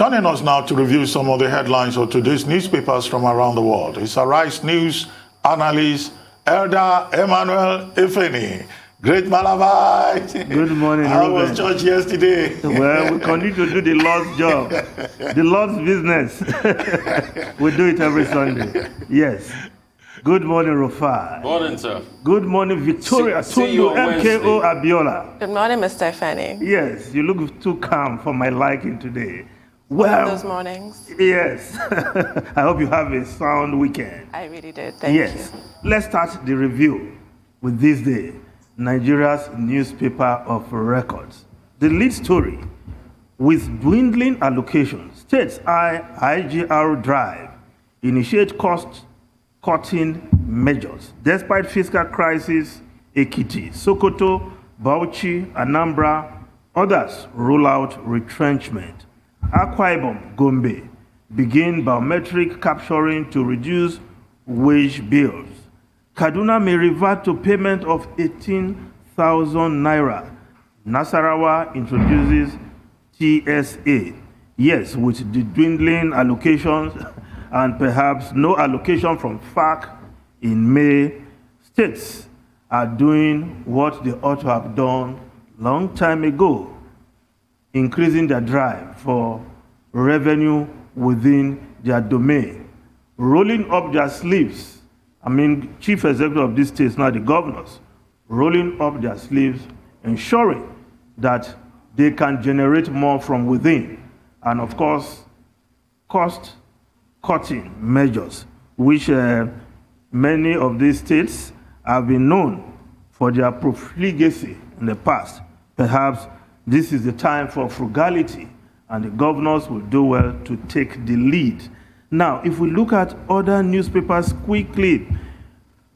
Joining us now to review some of the headlines of today's newspapers from around the world is Arise News analyst Elder Emmanuel Ifeni. Great Malabai. Good morning, How was church yesterday? Well, we continue to do the Lord's job, the Lord's business. We do it every Sunday. Yes. Good morning, Rufai. Morning, sir. Good morning, Victoria. See you on MKO Abiola. Good morning, Mr. Ifeni. Yes, you look too calm for my liking today. Well, those mornings. Yes. I hope you have a sound weekend. I really did. Thank you. Let's start the review with this day, Nigeria's newspaper of records. The lead story: with dwindling allocations, states IGR drive initiate cost-cutting measures. Despite fiscal crisis, Ekiti, Sokoto, Bauchi, Anambra, others roll out retrenchment. Akwa Ibom, Gombe begin biometric capturing to reduce wage bills. Kaduna may revert to payment of 18,000 naira. Nasarawa introduces TSA. Yes, with the dwindling allocations and perhaps no allocation from FARC in May, states are doing what they ought to have done long time ago, increasing their drive for revenue within their domain, rolling up their sleeves. Chief executive of these states, now the governors, rolling up their sleeves, ensuring that they can generate more from within. And of course, cost-cutting measures, which many of these states have been known for their profligacy in the past. Perhaps this is the time for frugality, and the governors will do well to take the lead. Now, if we look at other newspapers quickly,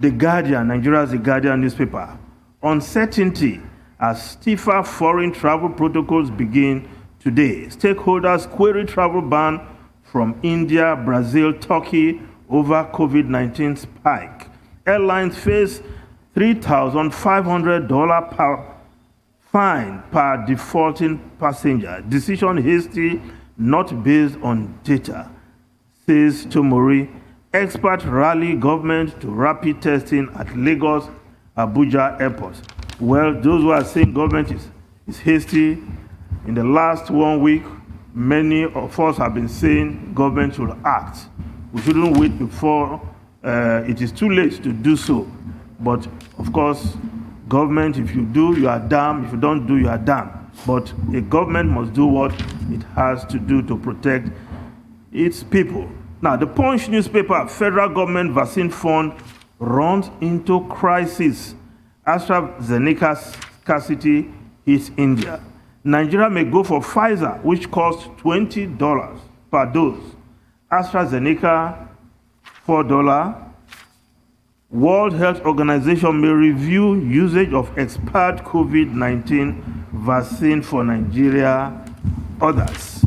The Guardian, Nigeria's The Guardian newspaper, uncertainty as stiffer foreign travel protocols begin today. Stakeholders query travel ban from India, Brazil, Turkey over COVID-19 spike. Airlines face $3,500 per fine per defaulting passenger. Decision hasty, not based on data, says Tomori. Expert rally government to rapid testing at Lagos, Abuja airports. Well, those who are saying government is hasty, in the last 1 week, many of us have been saying government should act. We shouldn't wait before it is too late to do so. But of course, government, if you do, you are damned. If you don't do, you are damned. But a government must do what it has to do to protect its people. Now, the Punch newspaper, federal government vaccine fund runs into crisis. AstraZeneca's scarcity hits India. Nigeria may go for Pfizer, which costs $20 per dose. AstraZeneca, $4. World Health Organization may review usage of expired COVID-19 vaccine for Nigeria. Others.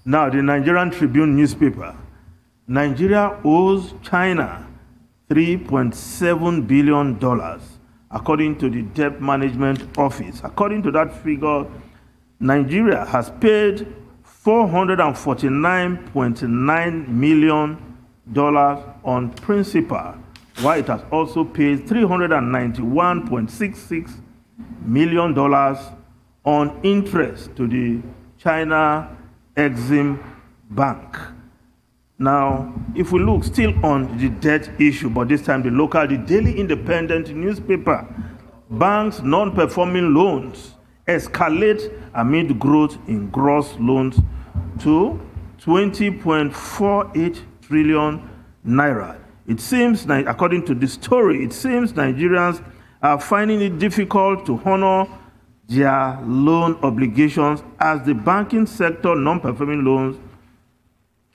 Now, the Nigerian Tribune newspaper. Nigeria owes China $3.7 billion, according to the Debt Management Office. According to that figure, Nigeria has paid $449.9 million on principal, while it has also paid $391.66 million on interest to the China Exim Bank. Now, if we look still on the debt issue, but this time the Daily Independent newspaper, banks' non-performing loans escalate amid growth in gross loans to 20.48 trillion naira. It seems, according to the story, it seems Nigerians are finding it difficult to honor their loan obligations as the banking sector non-performing loans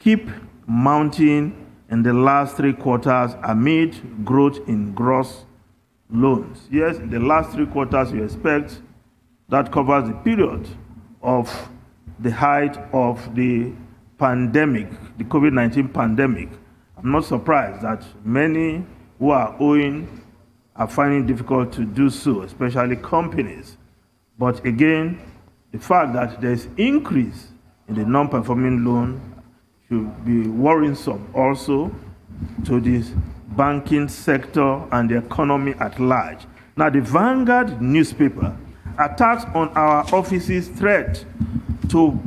keep mounting in the last 3 quarters amid growth in gross loans. Yes, in the last 3 quarters, you expect that covers the period of the height of the pandemic, the COVID-19 pandemic. I'm not surprised that many who are owing are finding it difficult to do so, especially companies. But again, the fact that there's increase in the non-performing loan should be worrisome also to the banking sector and the economy at large. Now, the Vanguard newspaper, attacks on our offices threat to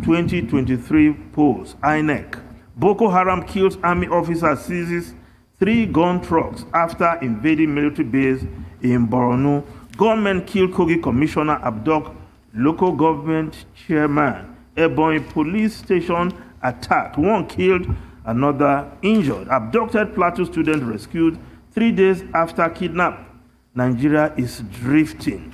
2023 polls, INEC. Boko Haram kills army officer, seizes 3 gun trucks after invading military base in Borno. Gunmen kill Kogi commissioner, abduct local government chairman. Ebonyi police station attacked. 1 killed, another injured. Abducted Plateau student rescued 3 days after kidnap. Nigeria is drifting.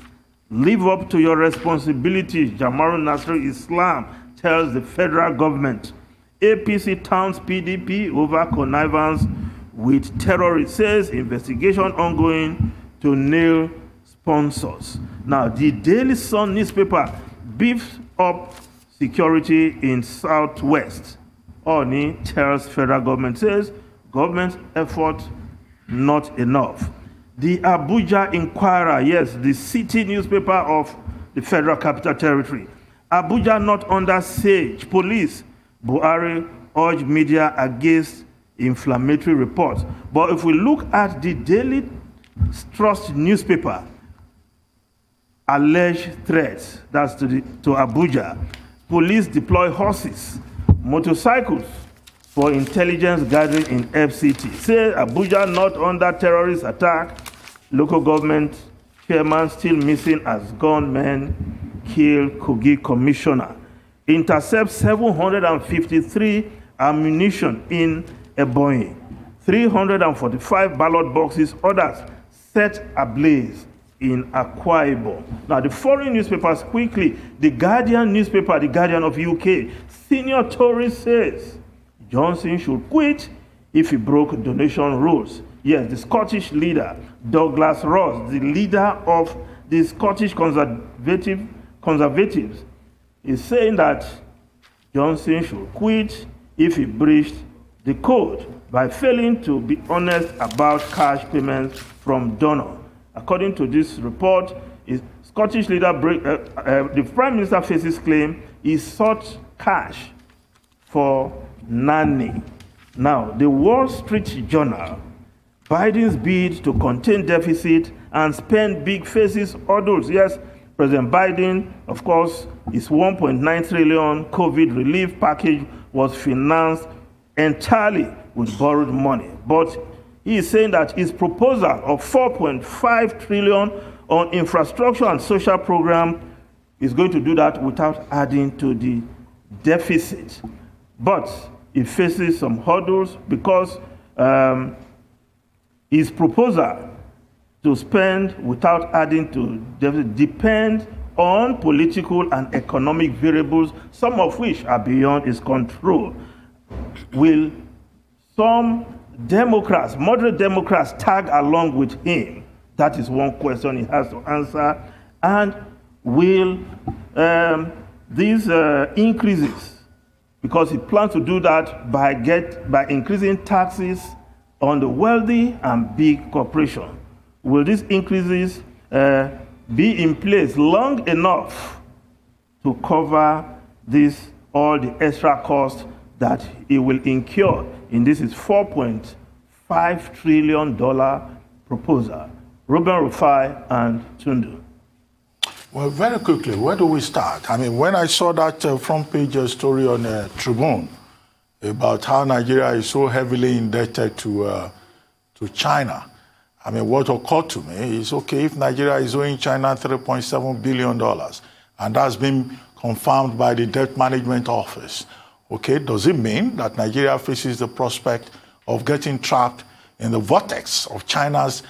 Live up to your responsibilities, Jamaru Nasri Islam tells the federal government. APC towns PDP over connivance with terrorists, says investigation ongoing to nail sponsors. Now, the Daily Sun newspaper beefs up security in Southwest. Oni tells federal government, says government effort not enough. The Abuja Inquirer, yes, the city newspaper of the Federal Capital Territory. Abuja not under siege. Police, Buhari urge media against inflammatory reports. But if we look at the Daily Trust newspaper, alleged threats, that's to Abuja. Police deploy horses, motorcycles for intelligence gathering in FCT. Say Abuja not under terrorist attack. Local government chairman still missing as gunmen kill Kogi commissioner. Intercept 753 ammunition in Ebonyi. 345 ballot boxes, others set ablaze in Akwa Ibom. Now, the foreign newspapers quickly. The Guardian newspaper, the Guardian of UK, senior Tory says Johnson should quit if he broke donation rules. Yes, the Scottish leader, Douglas Ross, the leader of the Scottish Conservatives, is saying that Johnson should quit if he breached the code by failing to be honest about cash payments from donor. According to this report, Scottish leader, the Prime Minister faces claim he sought cash for nanny. Now, the Wall Street Journal, Biden's bid to contain deficit and spend big faces hurdles. Yes, President Biden, of course, his $1.9 trillion COVID relief package was financed entirely with borrowed money. But he is saying that his proposal of $4.5 trillion on infrastructure and social program is going to do that without adding to the deficit. But he faces some hurdles because his proposal to spend without adding to deficit depends on political and economic variables, some of which are beyond his control. Will some Democrats, moderate Democrats, tag along with him? That is one question he has to answer. And will these increases, because he plans to do that by increasing taxes on the wealthy and big corporations, will these increases be in place long enough to cover all the extra costs that it will incur in this is $4.5 trillion proposal? Ruben Rufai and Tundu. Well, very quickly, where do we start? I mean, when I saw that front page story on Tribune about how Nigeria is so heavily indebted to China, I mean, what occurred to me is, okay, if Nigeria is owing China $3.7 billion, and that's been confirmed by the Debt Management Office, okay, does it mean that Nigeria faces the prospect of getting trapped in the vortex of China's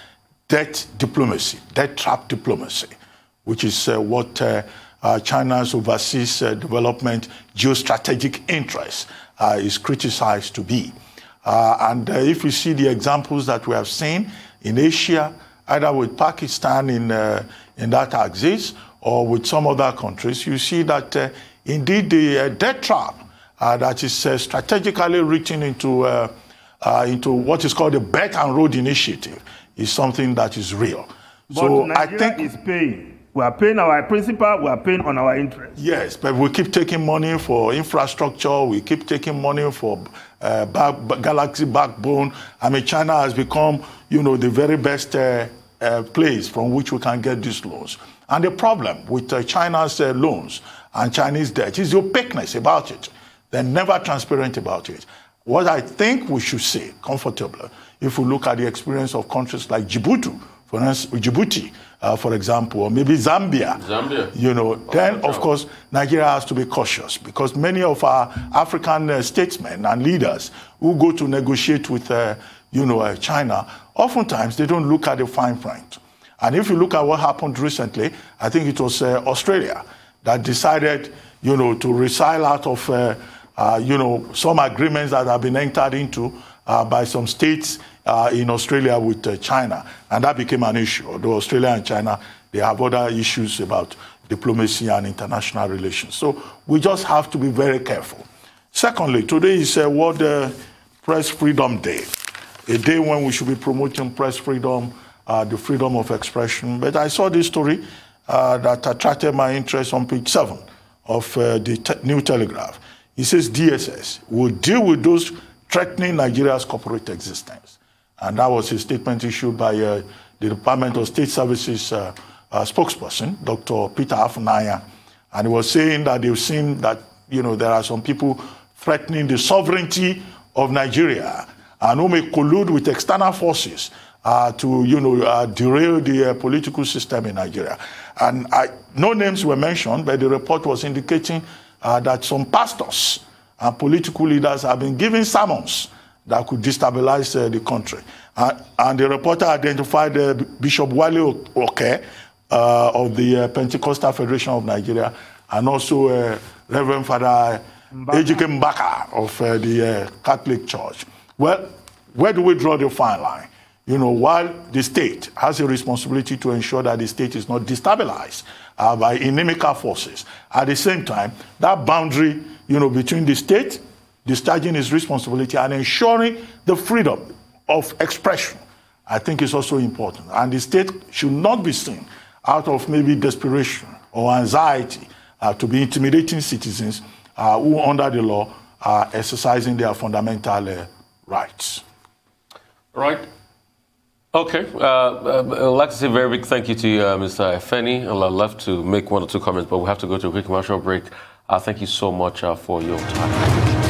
debt trap diplomacy, which is what China's overseas development geostrategic interest is criticized to be. And if you see the examples that we have seen in Asia, either with Pakistan in that axis or with some other countries, you see that indeed the debt trap that is strategically written into what is called the Belt and Road Initiative is something that is real. But so Nigeria is paying. We are paying our principal, we are paying on our interest. Yes, but we keep taking money for infrastructure, we keep taking money for Galaxy backbone. I mean, China has become, the very best place from which we can get these loans. And the problem with China's loans and Chinese debt is the opaqueness about it. They're never transparent about it. What I think we should say comfortably, if we look at the experience of countries like Djibouti, for example, or maybe Zambia. Then of course Nigeria has to be cautious, because many of our African statesmen and leaders who go to negotiate with China, oftentimes they don't look at the fine print. And if you look at what happened recently, I think it was Australia that decided to resile out of some agreements that have been entered into by some states in Australia with China. And that became an issue. Although Australia and China, they have other issues about diplomacy and international relations. So we just have to be very careful. Secondly, today is World Press Freedom Day, a day when we should be promoting press freedom, the freedom of expression. But I saw this story that attracted my interest on page 7 of the New Telegraph. It says DSS will deal with those threatening Nigeria's corporate existence. And that was a statement issued by the Department of State Services spokesperson, Dr. Peter Afunanya. And he was saying that they've seen that, there are some people threatening the sovereignty of Nigeria and who may collude with external forces to, derail the political system in Nigeria. And no names were mentioned, but the report was indicating that some pastors and political leaders have been giving sermons that could destabilize the country. And the reporter identified Bishop Wale Oke of the Pentecostal Federation of Nigeria, and also Reverend Father Ejike Mbaka of the Catholic Church. Well, where do we draw the fine line? While the state has a responsibility to ensure that the state is not destabilized by inimical forces, at the same time, that boundary, between the state discharging its responsibility and ensuring the freedom of expression, I think is also important. And the state should not be seen out of maybe desperation or anxiety to be intimidating citizens who, under the law, are exercising their fundamental rights. Right. Okay. I'd like to say a very big thank you to Mr. Efeni. I'd love to make one or two comments, but we have to go to a quick commercial break. Thank you so much for your time.